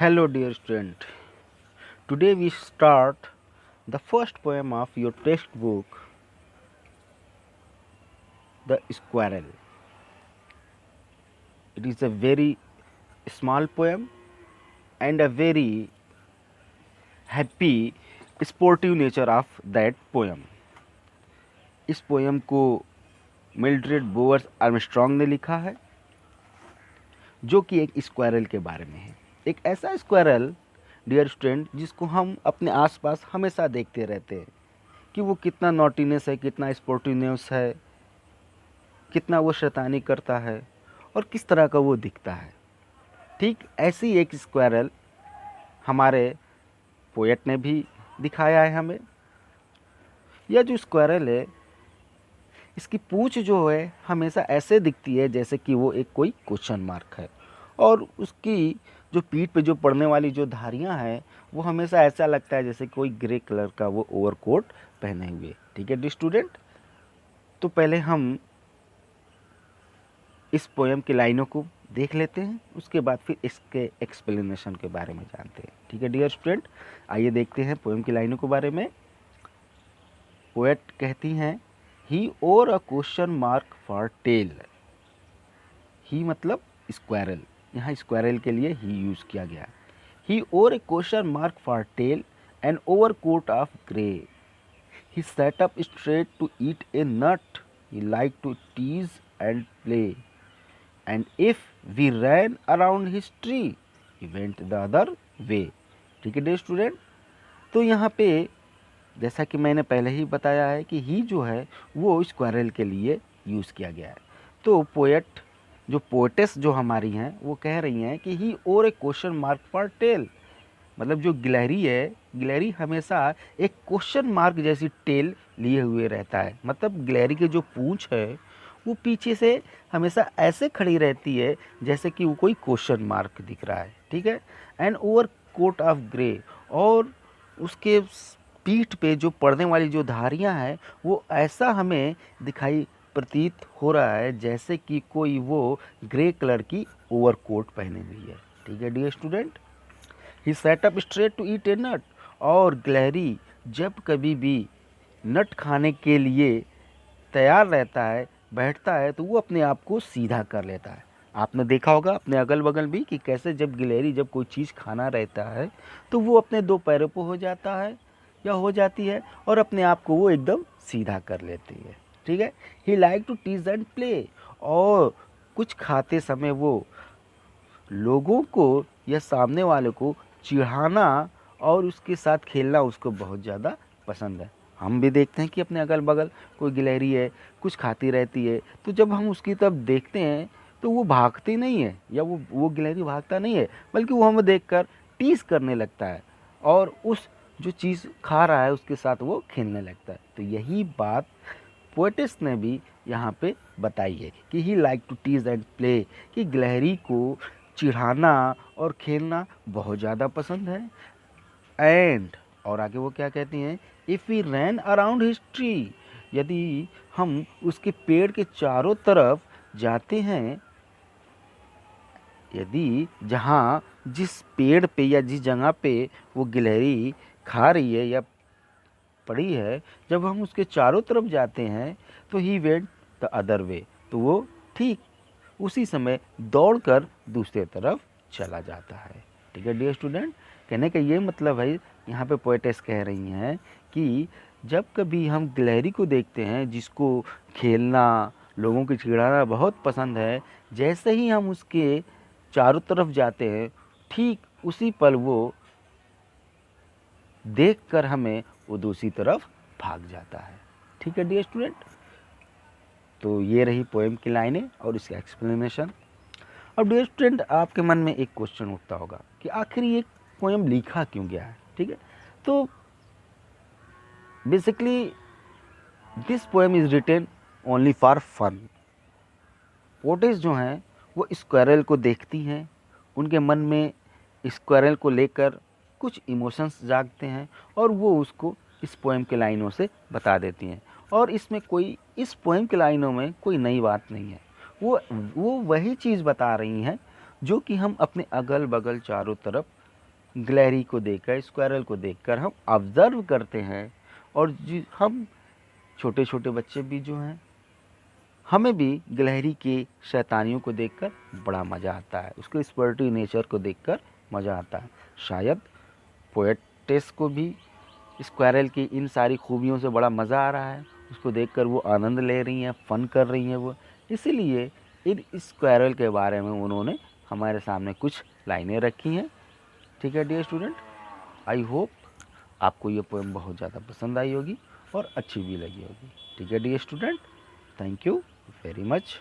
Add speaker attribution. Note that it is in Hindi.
Speaker 1: Hello, dear student. Today we start the first poem of your textbook, The Squirrel. It is a very small poem and a very happy, sportive nature of that poem. इस पोएम को मिल्ड्रेड बोअर्स आर्मस्ट्रॉन्ग ने लिखा है, जो कि एक स्क्वायरल के बारे में है। एक ऐसा स्क्वायरल डियर स्टूडेंट जिसको हम अपने आसपास हमेशा देखते रहते हैं कि वो कितना नॉटीनेस है, कितना स्पोर्टिवनेस है, कितना वो शैतानी करता है और किस तरह का वो दिखता है। ठीक ऐसी एक स्क्वायरल हमारे पोएट ने भी दिखाया है हमें। यह जो स्क्वायरल है, इसकी पूंछ जो है हमेशा ऐसे दिखती है जैसे कि वो एक कोई क्वेश्चन मार्क है, और उसकी जो पीठ पे जो पड़ने वाली जो धारियां हैं वो हमेशा ऐसा लगता है जैसे कोई ग्रे कलर का वो ओवरकोट पहने हुए। ठीक है डी स्टूडेंट, तो पहले हम इस पोएम की लाइनों को देख लेते हैं, उसके बाद फिर इसके एक्सप्लेनेशन के बारे में जानते हैं। ठीक है डियर स्टूडेंट, आइए देखते हैं पोएम की लाइनों के बारे में। पोएट कहती हैं, he wore a question mark for tail. He मतलब स्क्वायरल, यहाँ स्क्वायरल के लिए ही यूज किया गया। He wore a question mark for tail an overcoat of grey. He sat up straight to eat a nut. He like to tease and play, and if we ran around his tree he went the other way। ठीक है डियर स्टूडेंट, तो यहाँ पे जैसा कि मैंने पहले ही बताया है कि ही जो है वो स्क्वायरल के लिए यूज़ किया गया है। तो पोएट जो पोएटेस जो हमारी हैं वो कह रही हैं कि ही wore a question mark for tell, मतलब जो गिलहरी है, गिलहरी हमेशा एक क्वेश्चन मार्क जैसी टेल लिए हुए रहता है। मतलब गिलहरी की जो पूंछ है वो पीछे से हमेशा ऐसे खड़ी रहती है जैसे कि वो कोई क्वेश्चन मार्क दिख रहा है। ठीक है, and overcoat of grey, और उसके पीठ पे जो पड़ने वाली जो धारियां हैं वो ऐसा हमें दिखाई प्रतीत हो रहा है जैसे कि कोई वो ग्रे कलर की ओवरकोट पहने हुई है। ठीक है dear student, he sat up straight to eat a nut, और गिलहरी जब कभी भी नट खाने के लिए तैयार रहता है, बैठता है, तो वो अपने आप को सीधा कर लेता है। आपने देखा होगा अपने अगल बगल भी कि कैसे जब गिलहरी जब कोई चीज़ खाना रहता है तो वो अपने दो पैरों पर हो जाता है या हो जाती है और अपने आप को वो एकदम सीधा कर लेती है। ठीक है, he like to tease and play, और कुछ खाते समय वो लोगों को या सामने वाले को चिढ़ाना और उसके साथ खेलना उसको बहुत ज़्यादा पसंद है। हम भी देखते हैं कि अपने अगल बगल कोई गिलहरी है, कुछ खाती रहती है, तो जब हम उसकी तरफ देखते हैं तो वो भागती नहीं है या वो गिलहरी भागता नहीं है, बल्कि वो हमें देखकर टीस करने लगता है और उस जो चीज़ खा रहा है उसके साथ वो खेलने लगता है। तो यही बात पोएटिस ने भी यहाँ पे बताई है कि he like to tease and play, कि गिलहरी को चिढ़ाना और खेलना बहुत ज़्यादा पसंद है। एंड और आगे वो क्या कहती हैं, if we ran around his tree, यदि हम उसके पेड़ के चारों तरफ जाते हैं, यदि जहाँ जिस पेड़ पे या जिस जगह पे वो गिलहरी खा रही है या पड़ी है, जब हम उसके चारों तरफ जाते हैं तो he went the other way, तो वो ठीक उसी समय दौड़कर दूसरे तरफ चला जाता है। ठीक है डियर स्टूडेंट, कहने का ये मतलब है, यहाँ पे पोएटेस कह रही हैं कि जब कभी हम गिलहरी को देखते हैं जिसको खेलना, लोगों को चिढ़ाना बहुत पसंद है, जैसे ही हम उसके चारों तरफ जाते हैं ठीक उसी पल वो देखकर हमें वो दूसरी तरफ भाग जाता है। ठीक है डियर स्टूडेंट, तो ये रही पोएम की लाइनें और इसका एक्सप्लेनेशन। अब डियर स्टूडेंट, आपके मन में एक क्वेश्चन उठता होगा कि आखिर ये पोएम लिखा क्यों गया है। ठीक है, तो basically this poem is written only for fun. Poetess जो हैं वो स्क्वायरल को देखती हैं, उनके मन में स्क्वायरल को लेकर कुछ इमोशंस जागते हैं और वो उसको इस पोएम के लाइनों से बता देती हैं। और इसमें कोई, इस पोएम के लाइनों में कोई नई बात नहीं है, वो वही चीज़ बता रही हैं जो कि हम अपने अगल बगल चारों तरफ गिलहरी को देखकर, स्क्वायरल को देखकर हम ऑब्ज़र्व करते हैं, और हम छोटे छोटे बच्चे भी जो हैं, हमें भी गिलहरी के शैतानियों को देखकर बड़ा मज़ा आता है, उसके स्पोर्टिव नेचर को देखकर मज़ा आता है। शायद पोएटेस को भी स्क्वायरल की इन सारी खूबियों से बड़ा मज़ा आ रहा है, उसको देखकर वो आनंद ले रही हैं, फ़न कर रही हैं वो, इसीलिए इन स्क्वायरल के बारे में उन्होंने हमारे सामने कुछ लाइनें रखी हैं। ठीक है डियर स्टूडेंट, आई होप आपको ये पोएम बहुत ज़्यादा पसंद आई होगी और अच्छी भी लगी होगी। ठीक है dear student, thank you very much.